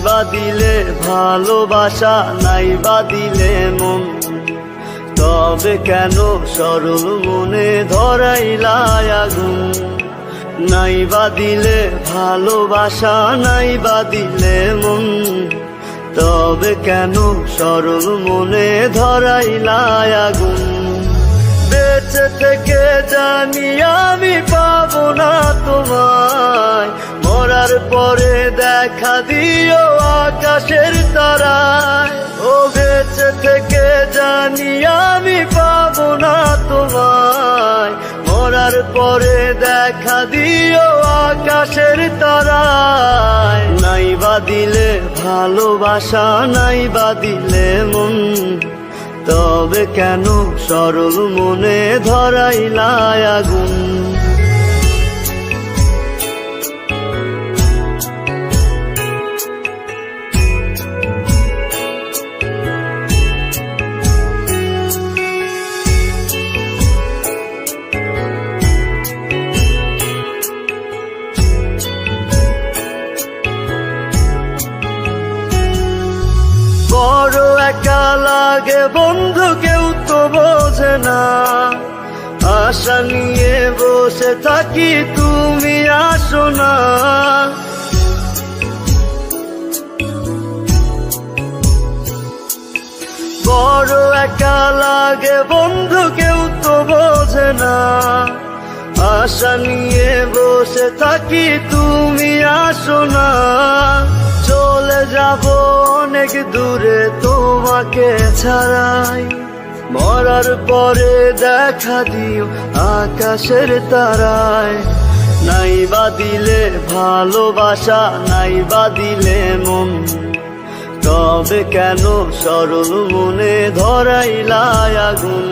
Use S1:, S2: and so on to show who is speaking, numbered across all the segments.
S1: বা দিলে ভালোবাসা, নাই বা দিলে মন, তবে কেন সরল মনে ধরাইলা আগুন। নাই বা দিলে ভালোবাসা, নাই বা দিলে মন, তবে কেন সরল মনে ধরাইলা আগুন। বেঁচে থেকে জানি আমি পাবো না তোমায়, মরার পরে দেখা দিও আকাশের তারায়। ও বেঁচে থেকে জানি আমি পাবো না তোমায়, মরার পরে দেখা দিও আকাশের তারায়। নাই বা দিলে ভালোবাসা, নাই বা দিলে মন, তবে কেন সরল মনে ধরাইলা আগুন। বড় একা লাগে বন্ধু, কেউ তো বোঝে না। আশা নিয়ে বসে থাকি, তুমি আসো না। বড় একা লাগে বন্ধু, কেউ তো বোঝে না। আশা নিয়ে বসে থাকি, তুমি আসো না। চলে যাব অনেক দূরে তোমাকে ছাড়াই, মরার পরে দেখা দিও আকাশের তারায়। নাই বা দিলে ভালোবাসা, নাই বা দিলে মন, তবে কেন সরল মনে ধরাইলা আগুন।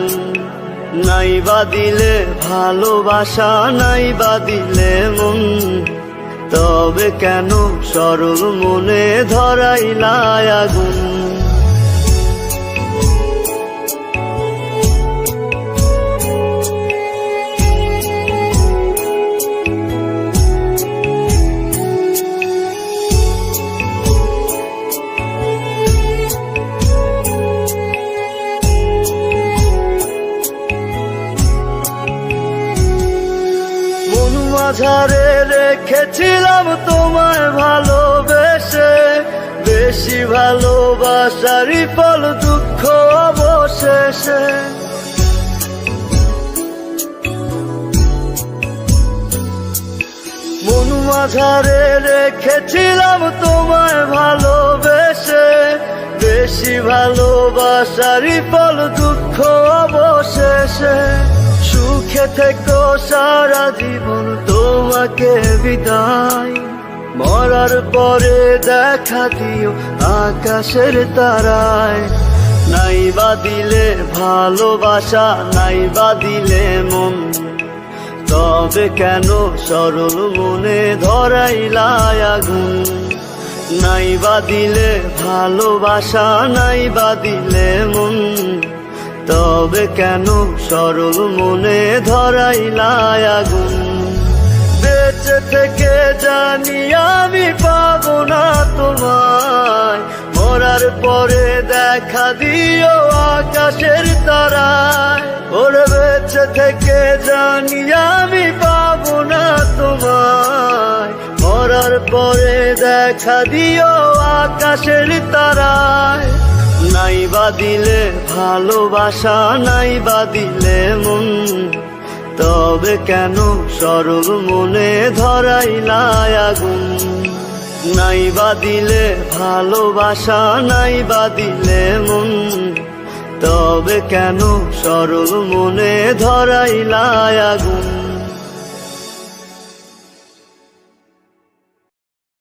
S1: নাই বা দিলে ভালোবাসা, নাই বা দিলে মন, তবে কেন সরল মনে ধরাইলা আগুন। মাঝারে রেখেছিলাম তোমায় ভালোবেসে, বেশি ভালোবাসারই ফল দুঃখ অবশেষে। মন মাঝারে রেখেছিলাম তোমায় ভালোবেসে, বেশি ভালোবাসারই ফল দুঃখ অবশেষে। সুখে থেকো সারা জীবন, তোমাকে বিদায়, মরার পরে দেখা দিও আকাশের তারায়। নাই বা দিলে ভালোবাসা, নাই বা দিলে মন, তবে কেন সরল মনে ধরাইলা আগুন। নাই বা দিলে ভালোবাসা, নাই বা দিলে মন, তবে কেন সরল মনে ধরাইলা আগুন। বেঁচে থেকে জানি আমি পাবো না তোমায়, মরার পরে দেখা দিও আকাশের তারায়। ওরে বেঁচে থেকে জানি আমি পাবো না তোমায়, মরার পরে দেখা দিও আকাশের তারায়। নাই বা দিলে ভালোবাসা, নাই বা দিলে মন, তবে কেন সরল মনে ধরাইলা আগুন। নাই বা দিলে ভালোবাসা, নাই বা দিলে মন, তবে কেন সরল মনে ধরাইলা আগুন।